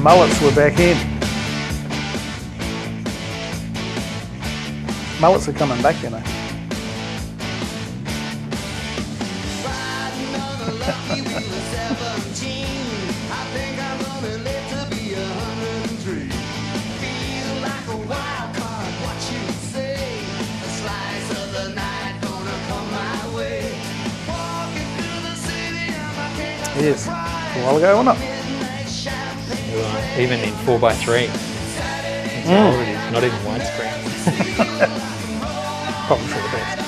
Mullets were back in. Mullets are coming back, you know. Yes, a while ago, wasn't it? Even in 4x3, it's already not even widescreen. Probably for the best.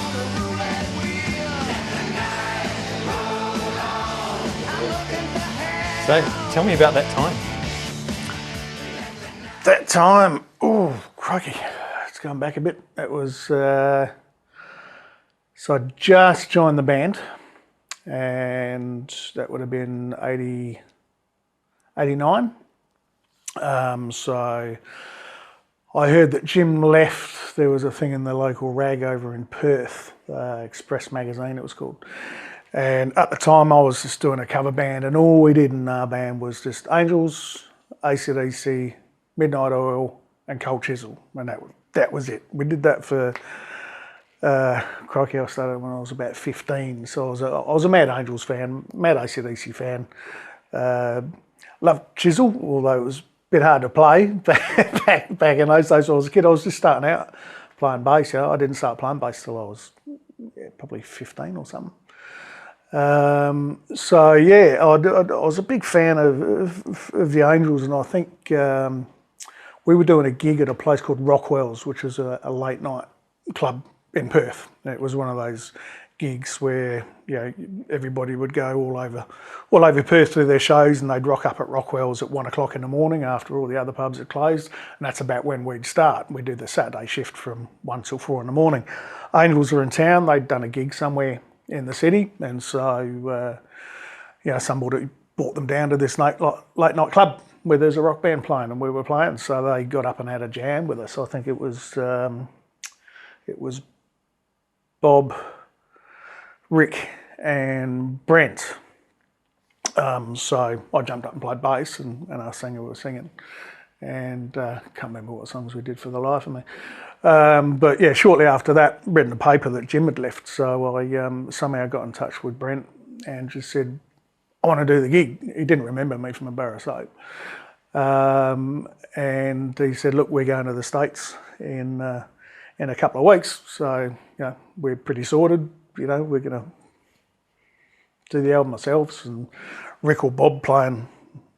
So, tell me about that time. That time, oh, crikey, it's going back a bit. It was, so I just joined the band, and that would have been 89. So I heard that Jim left. There was a thing in the local rag over in Perth, Express Magazine it was called. And at the time I was just doing a cover band, and all we did in our band was just Angels, AC/DC, Midnight Oil and Cold Chisel, and that was it. We did that for, crikey, I started when I was about 15, so I was a Mad Angels fan, Mad AC/DC fan. Loved Chisel, although it was a bit hard to play back in those days when I was a kid. I was just starting out playing bass. I didn't start playing bass till I was probably 15 or something. So yeah, I was a big fan of the Angels, and I think we were doing a gig at a place called Rockwell's, which is a late night club in Perth. It was one of those gigs where everybody would go all over Perth to their shows, and they'd rock up at Rockwell's at 1 o'clock in the morning after all the other pubs had closed, and that's about when we'd start. We'd do the Saturday shift from 1 till 4 in the morning. Angels were in town. They'd done a gig somewhere in the city, and so somebody brought them down to this late night club where there's a rock band playing, and we were playing. So they got up and had a jam with us. I think it was Bob, Rick and Brent. So I jumped up and played bass, and our singer was singing, and can't remember what songs we did for the life of me. But yeah, shortly after that, read in the paper that Jim had left, so I somehow got in touch with Brent and just said, I want to do the gig. He didn't remember me from a bar of soap. And he said, look, we're going to the States in a couple of weeks, so we're pretty sorted. We're going to do the album ourselves, and Rick or Bob playing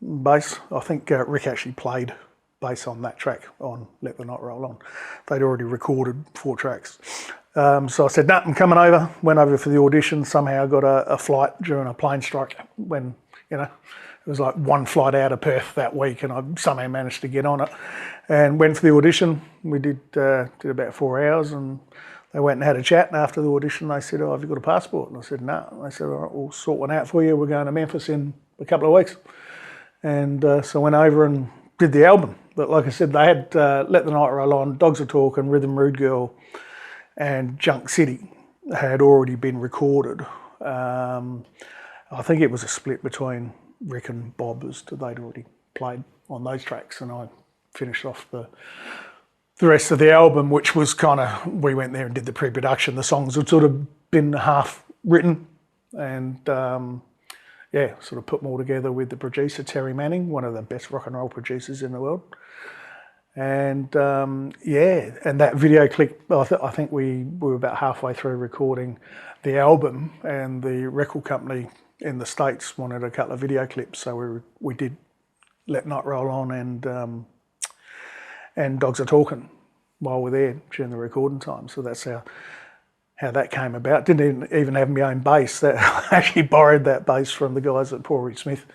bass. I think Rick actually played bass on that track on Let the Night Roll On. They'd already recorded 4 tracks. So I said, nah, I'm coming over. Went over for the audition. Somehow got a flight during a plane strike when, it was like one flight out of Perth that week, and I somehow managed to get on it and went for the audition. We did about 4 hours, and they went and had a chat, and after the audition they said, oh, have you got a passport? And I said, no. They said, all right, we'll sort one out for you. We're going to Memphis in a couple of weeks. And so I went over and did the album. But like I said, they had Let the Night Roll On, Dogs Are Talking, Rhythm Rude Girl and Junk City had already been recorded. I think it was a split between Rick and Bob as to they'd already played on those tracks, and I finished off the rest of the album, which was kind of, we went there and did the pre-production. The songs had sort of been half written, and sort of put them all together with the producer, Terry Manning, one of the best rock and roll producers in the world. And and that video clip, I think we were about halfway through recording the album, and the record company in the States wanted a couple of video clips, so we did Let Night Roll On and Dogs Are Talking while we're there during the recording time. So that's how that came about. Didn't even have my own bass. I actually borrowed that bass from the guys at Paul Reed Smith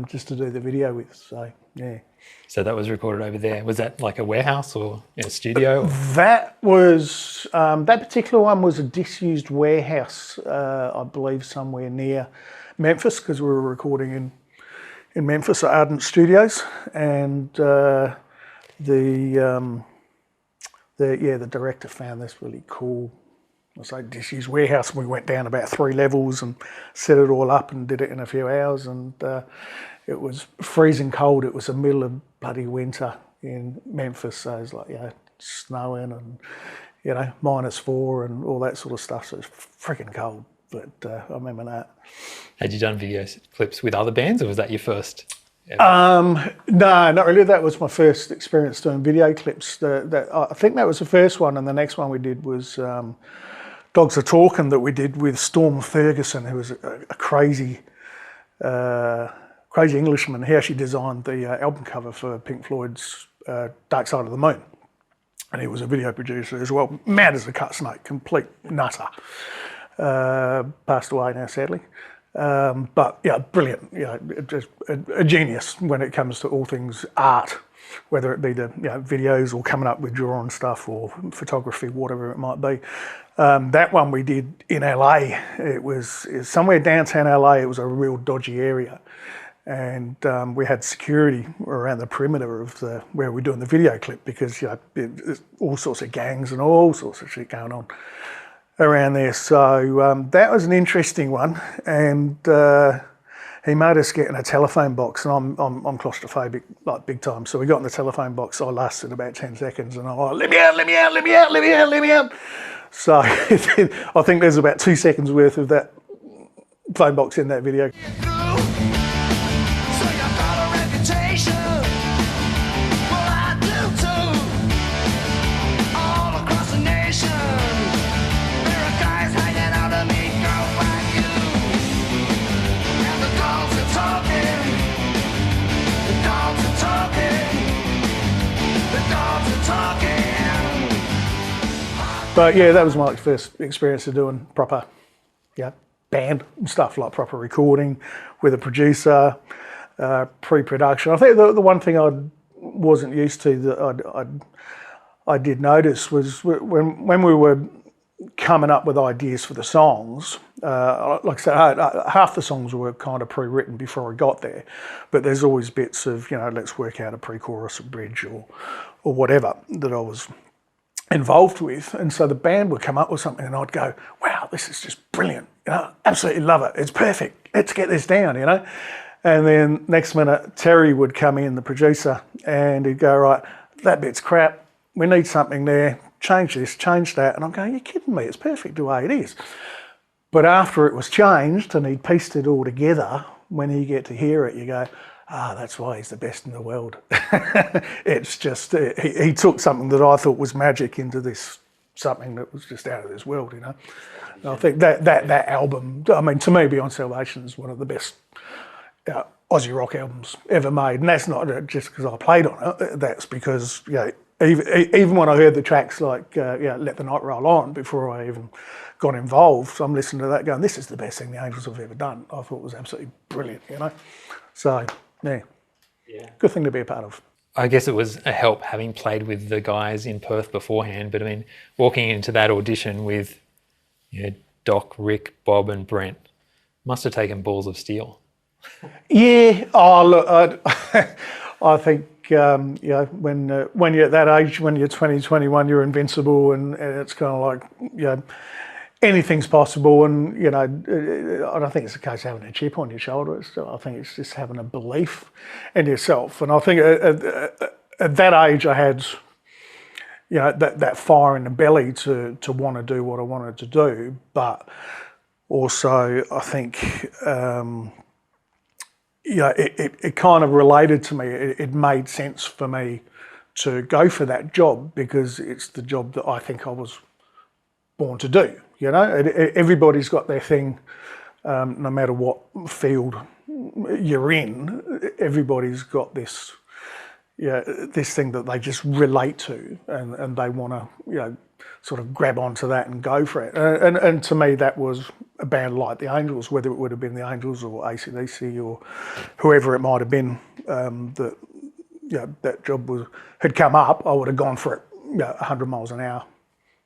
just to do the video with. So yeah. So that was recorded over there. Was that like a warehouse or a studio? That was that particular one was a disused warehouse, I believe, somewhere near Memphis, because we were recording in Memphis at Ardent Studios, and the director found this really cool I say disused warehouse, and we went down about 3 levels and set it all up and did it in a few hours. And it was freezing cold. It was the middle of bloody winter in Memphis, so it was like, snowing and, -4 and all that sort of stuff. So it's freaking cold. But I remember that. Had you done video clips with other bands, or was that your first ever? No, not really. That was my first experience doing video clips. I think that was the first one, and the next one we did was Dogs Are Talking, that we did with Storm Ferguson, who was a crazy Englishman. He actually designed the album cover for Pink Floyd's Dark Side of the Moon. And he was a video producer as well. Mad as a cut snake, complete nutter. Passed away now, sadly. But yeah, brilliant. Just a genius when it comes to all things art, whether it be the videos or coming up with drawing stuff or photography, whatever it might be. That one we did in LA. It was somewhere downtown LA. It was a real dodgy area. And we had security around the perimeter of where we're doing the video clip, because there's all sorts of gangs and all sorts of shit going on around there. So that was an interesting one, and he made us get in a telephone box, and I'm claustrophobic like big time. So we got in the telephone box. I lasted about 10 seconds, and I'm like, let me out, let me out, let me out, let me out, let me out. So I think there's about 2 seconds worth of that phone box in that video. But yeah, that was my first experience of doing proper band stuff, like proper recording with a producer, pre-production. I think the one thing I wasn't used to that I did notice was when we were coming up with ideas for the songs, like I said, half the songs were kind of pre-written before I got there, but there's always bits of, let's work out a pre-chorus, a bridge or whatever that I was involved with. And so the band would come up with something and I'd go, wow, this is just brilliant, absolutely love it, it's perfect, let's get this down, And then next minute Terry would come in, the producer, and he'd go, right, that bit's crap, we need something there, change this, change that. And I'm going, you're kidding me, it's perfect the way it is. But after it was changed and he'd pieced it all together, when you get to hear it, you go, that's why he's the best in the world. It's just, he took something that I thought was magic into this something that was just out of this world, And I think that album, I mean, to me, Beyond Salvation is one of the best Aussie rock albums ever made. And that's not just because I played on it, that's because, even when I heard the tracks like Let the Night Roll On, before I even got involved, I'm listening to that going, this is the best thing the Angels have ever done. I thought it was absolutely brilliant, So, yeah, good thing to be a part of. I guess it was a help having played with the guys in Perth beforehand, but I mean, walking into that audition with Doc, Rick, Bob and Brent must have taken balls of steel. Yeah, look, I think, when you're at that age, when you're 20, 21, you're invincible, and it's kind of like, anything's possible, and I don't think it's a case of having a chip on your shoulder. I think it's just having a belief in yourself. And I think at that age, I had that fire in the belly to want to do what I wanted to do. But also, I think it kind of related to me. It made sense for me to go for that job because it's the job that I think I was born to do. Everybody's got their thing, no matter what field you're in. Everybody's got this, this thing that they just relate to, and they want to, sort of grab onto that and go for it. And to me, that was a band like the Angels, whether it would have been the Angels or AC/DC or whoever it might have been. That job had come up, I would have gone for it, 100 miles an hour,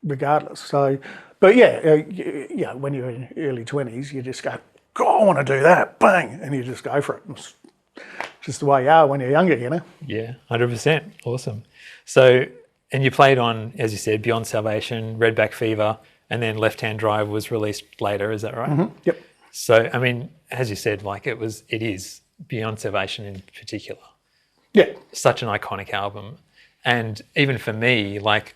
regardless. So. But when you're in early 20s, you just go, God, I want to do that, bang, and you just go for it. It's just the way you are when you're younger, Yeah, 100%, awesome. So, and you played on, as you said, Beyond Salvation, Redback Fever, and then Left Hand Drive was released later. Is that right? Mm-hmm. Yep. So, I mean, as you said, like it is Beyond Salvation in particular. Yeah. Such an iconic album. And even for me, like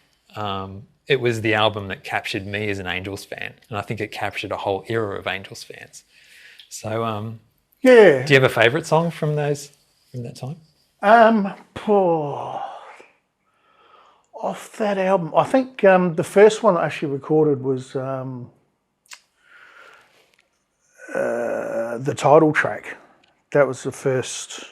it was the album that captured me as an Angels fan. And I think it captured a whole era of Angels fans. So, Yeah. do you have a favourite song from that time? Off that album, I think the first one I actually recorded was the title track. That was the first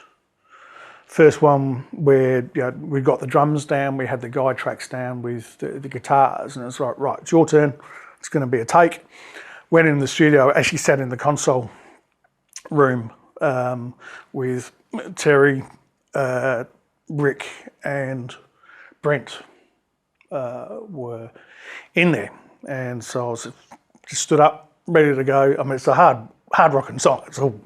one where we got the drums down, we had the guide tracks down with the guitars, and it's like, right, it's your turn. It's going to be a take. Went in the studio, actually sat in the console room with Terry, Rick, and Brent were in there, and so I was just stood up, ready to go. I mean, it's a hard rocking song. It's all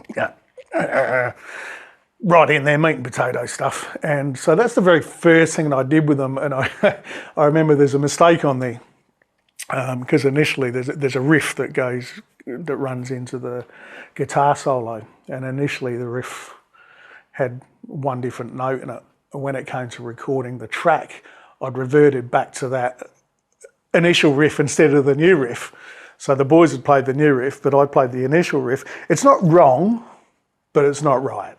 right in there, meat and potato stuff. And so that's the very first thing that I did with them. And I remember there's a mistake on there because initially there's a riff that runs into the guitar solo, and initially the riff had one different note in it. And when it came to recording the track, I'd reverted back to that initial riff instead of the new riff. So the boys had played the new riff, but I played the initial riff. It's not wrong, but it's not right.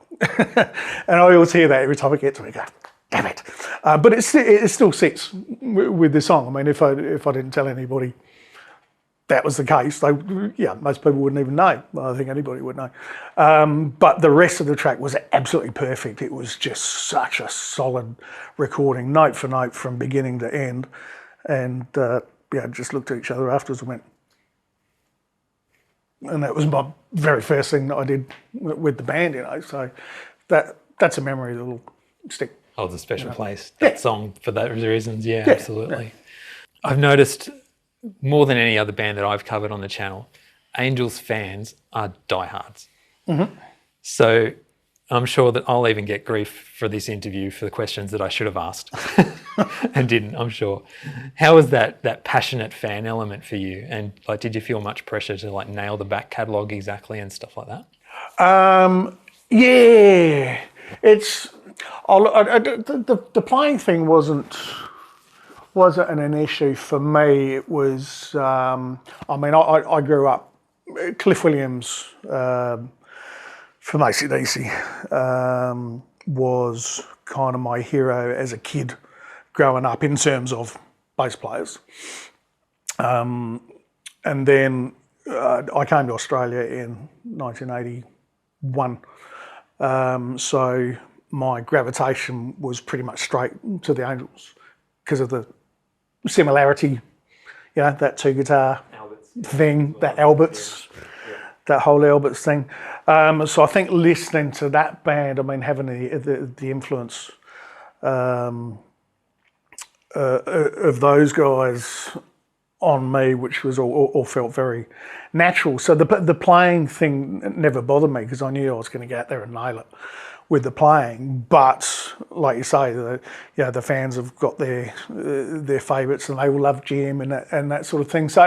And I always hear that every time I get to it, I go, damn it. But it still sits with the song. I mean, if I didn't tell anybody that was the case, most people wouldn't even know. Well, I think anybody would know. But the rest of the track was absolutely perfect. It was just such a solid recording, note for note from beginning to end. And just looked at each other afterwards and went, and that was my very first thing that I did with the band, So that's a memory that will stick. Holds a special place. That song for those reasons, absolutely. Yeah. I've noticed more than any other band that I've covered on the channel, Angels fans are diehards. Mm-hmm. So I'm sure that I'll even get grief for this interview for the questions that I should have asked and didn't, I'm sure. How was that passionate fan element for you? And like, did you feel much pressure to like nail the back catalogue exactly and stuff like that? Yeah, it's the playing thing wasn't an issue for me. It was, I grew up, Cliff Williams from AC/DC was kind of my hero as a kid growing up in terms of bass players. And then I came to Australia in 1981. So my gravitation was pretty much straight to the Angels because of the similarity, that two guitar thing, that Alberts, that whole Alberts thing. So I think listening to that band, having the influence of those guys on me, which was all felt very natural. So the playing thing never bothered me because I knew I was going to get out there and nail it with the playing. But like you say, the fans have got their favourites and they will love Jim and that sort of thing. So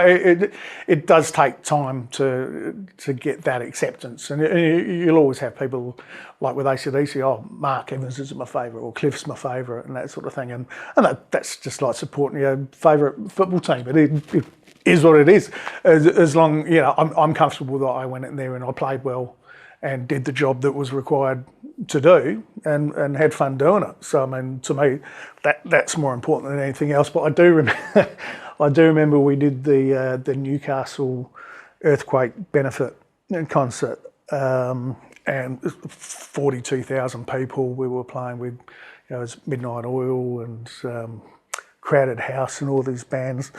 it does take time to get that acceptance, and you'll always have people like with AC/DC. Oh, Mark Evans is my favourite, or Cliff's my favourite, and that sort of thing. And that's just like supporting your favourite football team. But it is what it is. As long I'm comfortable that I went in there and I played well and did the job that was required to do and had fun doing it. So, to me, that's more important than anything else. But I do remember we did the Newcastle earthquake benefit concert, and 42,000 people we were playing with. It was Midnight Oil and Crowded House and all these bands.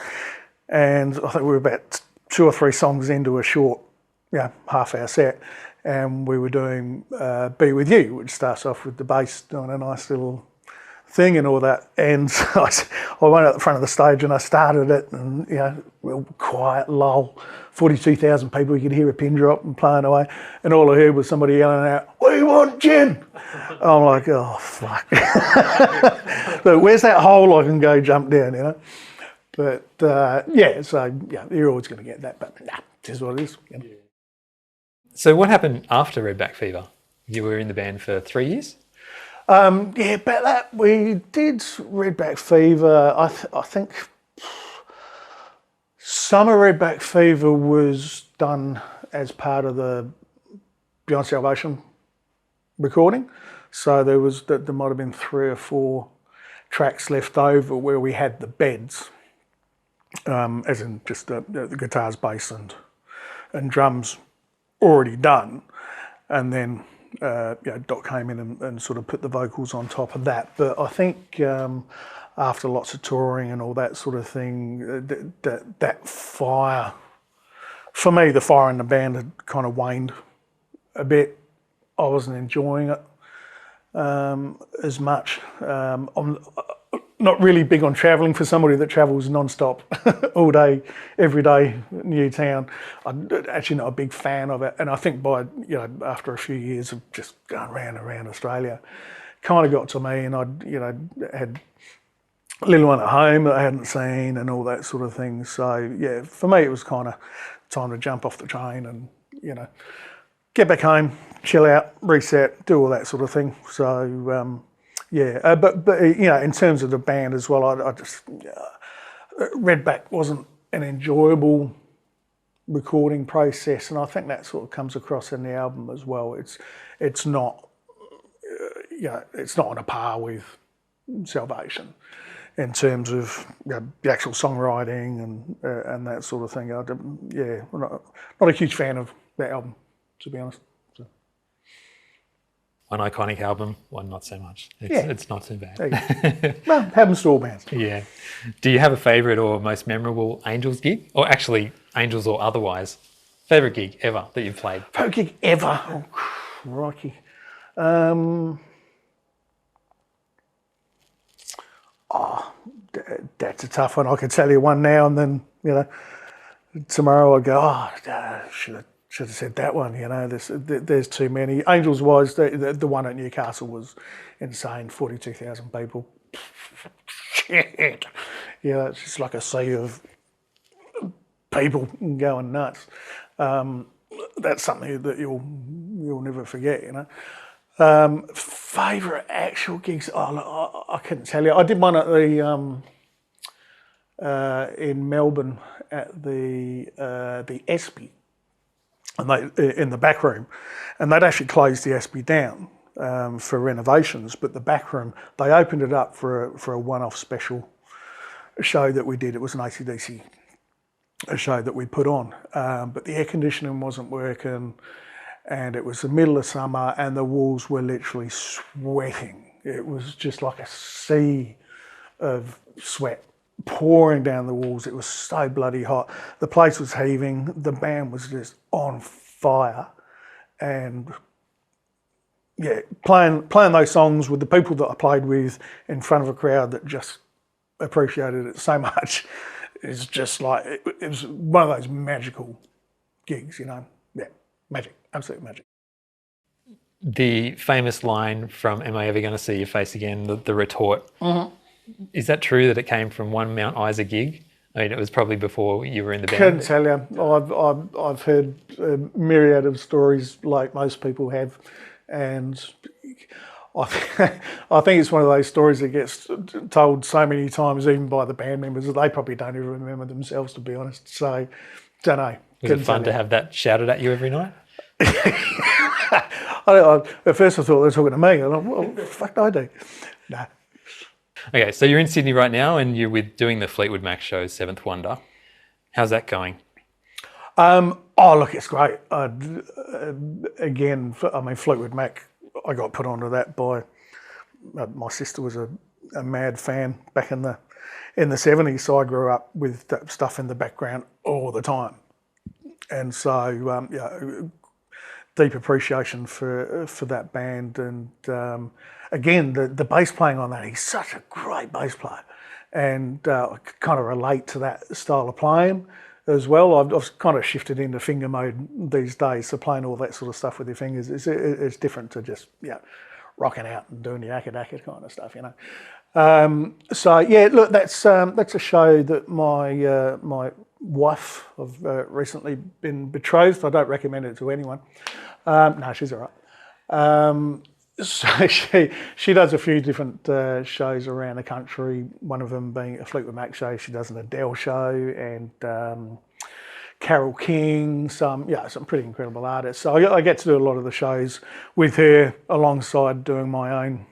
And I think we were about 2 or 3 songs into a short, half-hour set. And we were doing Be With You, which starts off with the bass doing a nice little thing and all that. And so I went at the front of the stage and I started it, and real quiet lull, 42,000 people, you could hear a pin drop and playing away, and all I heard was somebody yelling out, "We want gin!" I'm like, oh fuck. But where's that hole I can go jump down, But so you're always going to get that. But it is what it is. You know. So what happened after Redback Fever? You were in the band for 3 years? About that, we did Redback Fever. I think Summer Redback Fever was done as part of the Beyond Salvation recording. So there might have been 3 or 4 tracks left over where we had the beds, as in just the guitars, bass and drums already done. And then Doc came in and sort of put the vocals on top of that. But I think after lots of touring and all that sort of thing, that fire, for me, the fire in the band had kind of waned a bit. I wasn't enjoying it as much. I'm not really big on travelling. For somebody that travels non-stop all day, every day, new town, I'm actually not a big fan of it. And I think after a few years of just going around Australia, kind of got to me, and I had a little one at home that I hadn't seen and all that sort of thing. So for me it was kind of time to jump off the train and get back home, chill out, reset, do all that sort of thing. So but in terms of the band as well, I just Redback wasn't an enjoyable recording process, and I think that sort of comes across in the album as well. It's not it's not on a par with Salvation in terms of the actual songwriting and that sort of thing. I'm not a huge fan of that album, to be honest. So. One iconic album, one not so much. It's not too bad. Well, happens to all bands. Yeah. Do you have a favourite or most memorable Angels gig? Or actually, Angels or otherwise, favourite gig ever that you've played? Favourite gig ever? Oh, crikey. That's a tough one. I could tell you one now and then, tomorrow I'd go, should have said that one. There's too many. Angels wise, the one at Newcastle was insane. 42,000 people. Shit. It's just like a sea of people going nuts. That's something that you'll never forget. Favourite actual gigs? I couldn't tell you. I did one at the in Melbourne at the Espy, and in the back room, and they'd actually closed the Espy down for renovations. But the back room, they opened it up for a one-off special show that we did. It was an AC/DC show that we put on, but the air conditioning wasn't working. And it was the middle of summer and the walls were literally sweating. It was just like a sea of sweat pouring down the walls. It was so bloody hot. The place was heaving. The band was just on fire. And playing those songs with the people that I played with in front of a crowd that just appreciated it so much is just like, it was one of those magical gigs, magic. Absolute magic. The famous line from "Am I ever going to see your face again?" The retort. Mm-hmm. Is that true that it came from one Mount Isa gig? I mean, it was probably before you were in the band. Couldn't tell you. I've heard a myriad of stories like most people have, and I think it's one of those stories that gets told so many times, even by the band members, that they probably don't even remember themselves, to be honest. So, don't know. Was it fun to have that shouted at you every night? At first I thought they were talking to me. I'm like, well, what the fuck do I do? Nah. Okay, so you're in Sydney right now and you're doing the Fleetwood Mac show, Seventh Wonder. How's that going? Look, it's great. Fleetwood Mac, I got put onto that by, my sister was a mad fan back in the 70s, so I grew up with that stuff in the background all the time. And so, deep appreciation for that band. And again, the bass playing on that, he's such a great bass player. And I kind of relate to that style of playing as well. I've kind of shifted into finger mode these days, so playing all that sort of stuff with your fingers, it's different to just rocking out and doing the akadaka kind of stuff, you know. So yeah, look, that's a show that my wife, I've recently been betrothed. I don't recommend it to anyone. No, she's all right. So she does a few different shows around the country. One of them being a Fleetwood Mac show. She does an Adele show and Carole King. Some pretty incredible artists. So I get to do a lot of the shows with her alongside doing my own,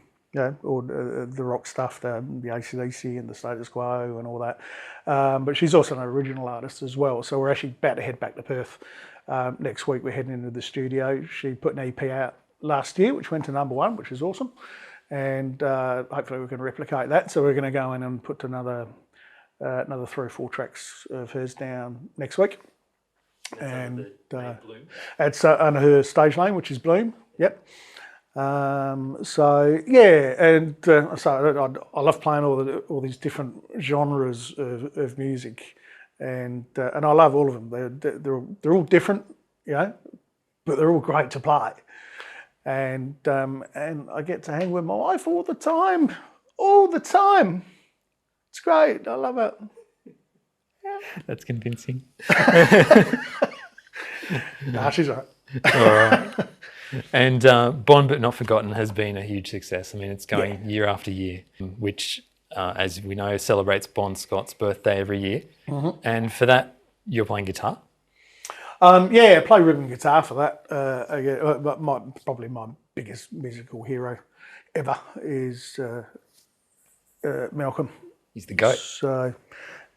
or the rock stuff, the AC/DC and the Status Quo and all that. But she's also an original artist as well. So we're actually about to head back to Perth next week. We're heading into the studio. She put an EP out last year, which went to #1, which is awesome, and hopefully we can replicate that. So we're going to go in and put another 3 or 4 tracks of hers down next week. And it's under her stage name, which is Bloom. Yep. So yeah, and so I love playing all these different genres of music, and I love all of them. They're all different, but they're all great to play. And I get to hang with my wife all the time. It's great. I love it. Yeah. That's convincing. Nah, she's all right. All right. And Bond But Not Forgotten has been a huge success. I mean, it's going year after year, which, as we know, celebrates Bon Scott's birthday every year. Mm-hmm. And for that, you're playing guitar? I play rhythm guitar for that. But probably my biggest musical hero ever is Malcolm. He's the GOAT. So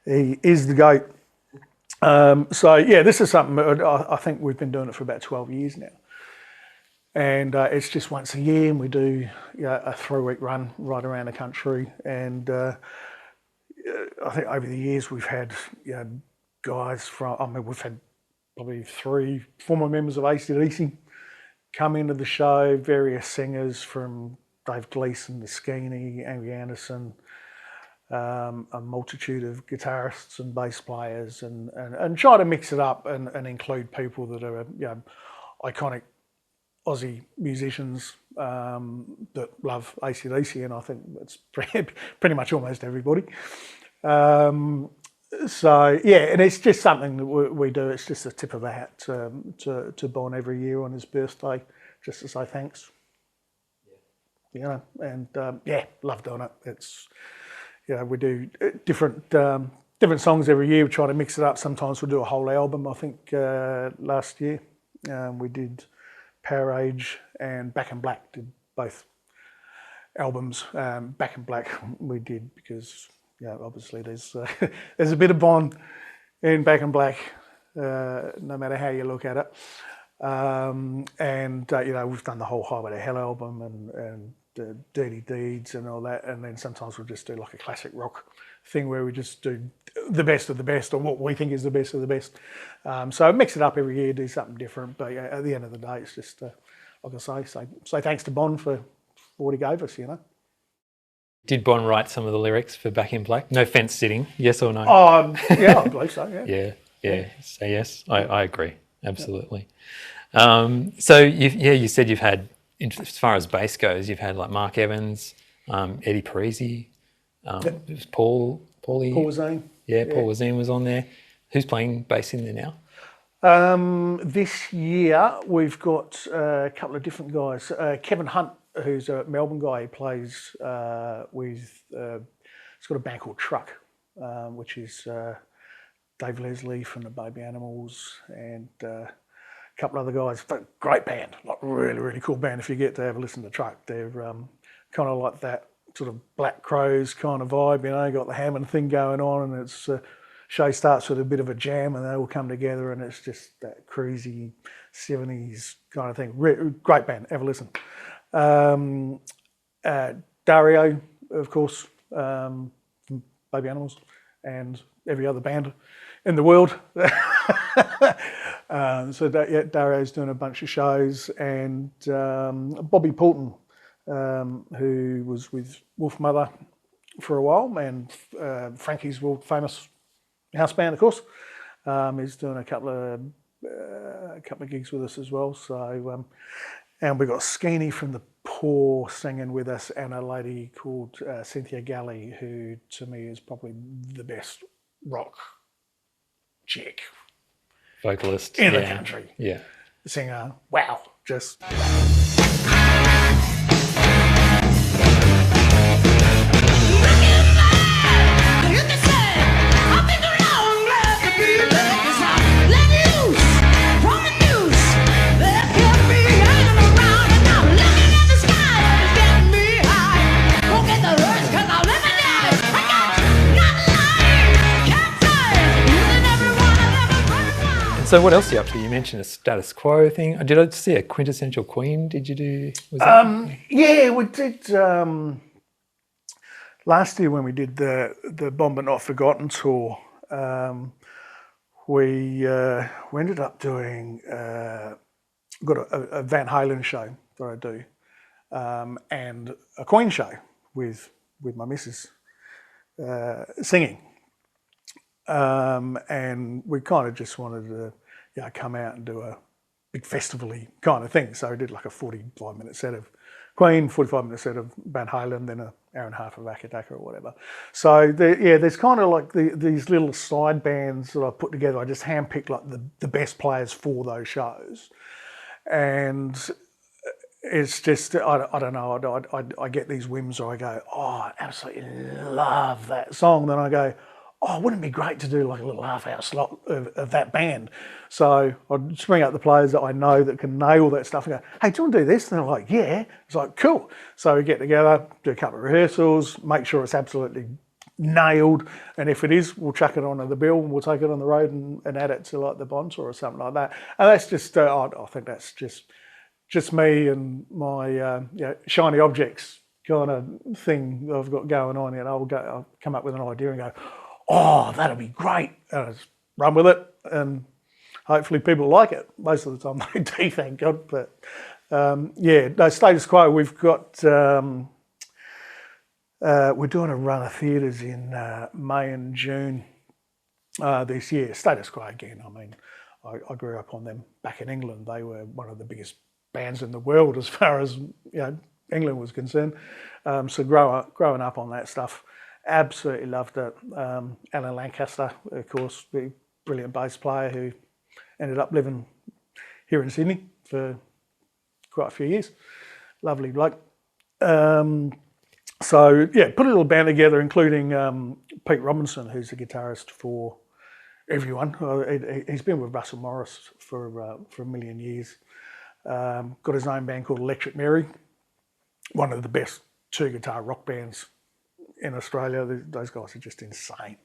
he is the GOAT. This is something I think we've been doing it for about 12 years now. And it's just once a year, and we do a 3-week run right around the country. And I think over the years we've had guys from, we've had probably 3 former members of AC/DC come into the show, various singers from Dave Gleason, Moschini, Andy Anderson, a multitude of guitarists and bass players, and try to mix it up and include people that are iconic Aussie musicians that love AC/DC, and I think it's pretty much almost everybody. And it's just something that we do. It's just a tip of the hat to Bon every year on his birthday, just to say thanks. Love doing it. It's we do different songs every year. We try to mix it up. Sometimes we'll do a whole album. I think last year we did Power Age and Back in Black, did both albums. Back in Black we did because obviously there's a bit of Bond in Back in Black, no matter how you look at it. We've done the whole Highway to Hell album and Dirty Deeds and all that, and then sometimes we'll just do like a classic rock thing where we just do the best of the best, or what we think is the best of the best. So mix it up every year, do something different. But at the end of the day, it's just like I say thanks to Bon for what he gave us. Did Bon write some of the lyrics for Back in Black? No fence sitting, yes or no? I believe so. Yeah. Yeah. Say yes. I agree. Absolutely. So you said you've had, as far as bass goes, you've had like Mark Evans, Eddie Parisi, Paul Wazine. Paul Wazine was on there. Who's playing bass in there now? This year we've got a couple of different guys. Kevin Hunt, who's a Melbourne guy, he plays with. He's got a band called Truck, which is Dave Leslie from the Baby Animals and a couple other guys. Great band, like really, really cool band. If you get to have a listen to Truck, they're kind of like that sort of Black Crowes kind of vibe, got the Hammond thing going on, and it's show starts with a bit of a jam, and they all come together, and it's just that cruisy 70s kind of thing. Great band, have a listen. Dario, of course, from Baby Animals, and every other band in the world. Dario's doing a bunch of shows, and Bobby Poulton, who was with Wolfmother for a while, and Frankie's world famous house band, of course, is doing a couple of gigs with us as well. So, and we got Skeeny from the tour singing with us, and a lady called Cynthia Galley, who to me is probably the best rock chick Vocalist in the country. Yeah. Singer, wow, just... So what else are you up to? You mentioned a status quo thing. Did I see a quintessential Queen? Did you do? Was that? Yeah, we did. Last year when we did the Bomb But Not Forgotten tour, we ended up doing got a Van Halen show that I do, and a Queen show with my missus singing. And we kind of just wanted to, come out and do a big festival-y kind of thing. So we did like a 45-minute set of Queen, 45-minute set of Van Halen, then an hour and a half of Akadaka or whatever. So there's kind of like these little side bands that I put together. I just handpicked like the best players for those shows, and it's just I don't know. I get these whims where I go, oh, I absolutely love that song. Then I go, oh, wouldn't it be great to do like a little half-hour slot of that band? So I'd just bring up the players that I know that can nail that stuff and go, hey, do you want to do this? And they're like, yeah. It's like, cool. So we get together, do a couple of rehearsals, make sure it's absolutely nailed. And if it is, we'll chuck it onto the bill and we'll take it on the road and add it to like the Bond tour or something like that. And that's just, I think that's just me and my shiny objects kind of thing that I've got going on. I'll come up with an idea and go, oh, that'll be great. And I just run with it, and hopefully people like it. Most of the time they do, thank God. But status quo, we've got, we're doing a run of theatres in May and June this year. Status quo again, I mean, I grew up on them back in England. They were one of the biggest bands in the world as far as England was concerned. So growing up on that stuff, absolutely loved it. Alan Lancaster, of course, the brilliant bass player who ended up living here in Sydney for quite a few years. Lovely bloke. Put a little band together, including Pete Robinson, who's the guitarist for everyone. He's been with Russell Morris for a million years. Got his own band called Electric Mary, one of the best two-guitar rock bands in Australia. Those guys are just insane.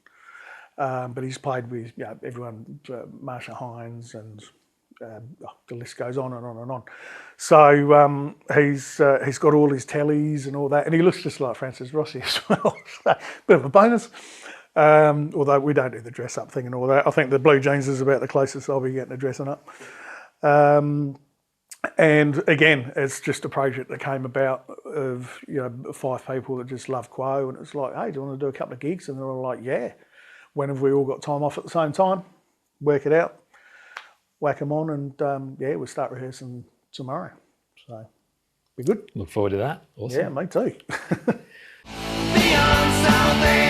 But he's played with everyone, Marsha Hines, and the list goes on and on and on. So he's got all his tellies and all that, and he looks just like Francis Rossi as well. So, bit of a bonus. Although we don't do the dress up thing and all that. I think the blue jeans is about the closest I'll be getting to dressing up. And again, it's just a project that came about of 5 people that just love Quo, and it's like, hey, do you want to do a couple of gigs? And they're all like, yeah. When have we all got time off at the same time? Work it out, whack them on, and we'll start rehearsing tomorrow. So be good. Look forward to that. Awesome. Yeah, me too. Beyond salvation.